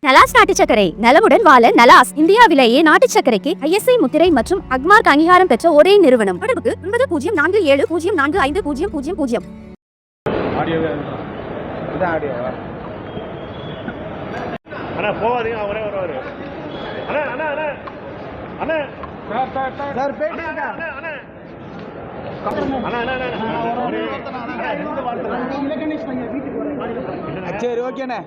நலாஸ் நாட்டு சர்க்கரை நலமுடன் வாழ நலாஸ் இந்தியாவிலேயே நாட்டு சர்க்கரைக்கு ISI முத்திரை மற்றும் அக்மார்க் அங்கீகாரம் பெற்ற ஒரே நிறுவனம். தொடர்புக்கு 9047045000. அண்ணா போவாதீங்க, அவரே வருவாரு. அண்ணா அண்ணா அண்ணா அண்ணா சார் பேட்டிங்க அண்ணா அண்ணா அண்ணா அண்ணா சரி ஓகேண்ணே.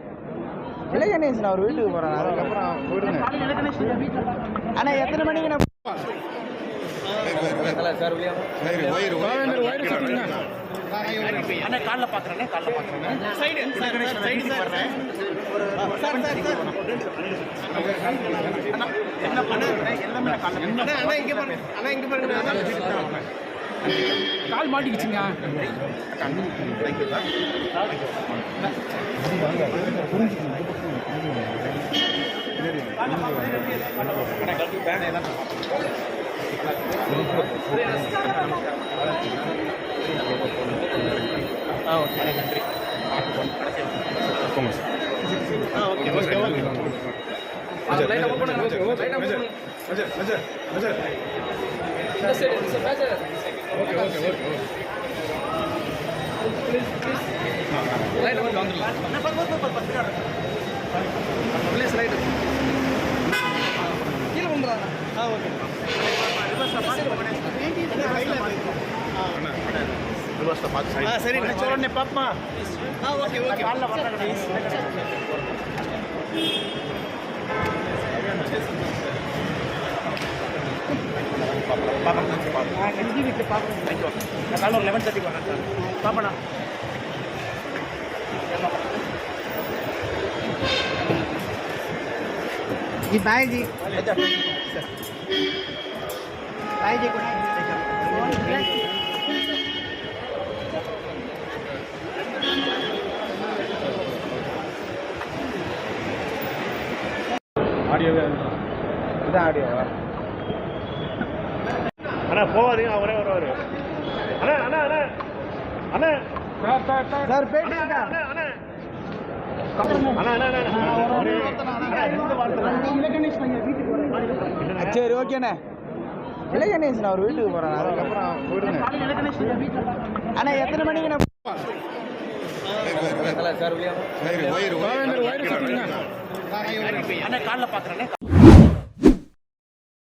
இளையகணேசன் அவர் வீட்டுக்கு போறாரு, அதுக்கப்புறம் போயிடுங்க. அண்ணா எத்தனை மணிக்கு காலைல பாக்குறேன் கால் மாட்டிக்கிச்சுங்க. சரி చూడండి పాపమా. ఓకే ఓకే వాళ్ళ కాలం 11:30 పాపనా जी बाय जी बाय जी को ஆடியோ இதான் ஆடியோவா? அண்ணா போவாதீங்க, அவரே வருவாரு. அண்ணா அண்ணா அண்ணா அண்ணா சார் பேட்டிங்க அண்ணா அண்ணா சரி ஓகேண்ணே. இளையகணேசன் அவர் வீட்டுக்கு போறாரு, அதுக்கப்புறம் போயிடுங்க. அண்ணா எத்தனை மணிக்கு காலைல பாக்குறேன்.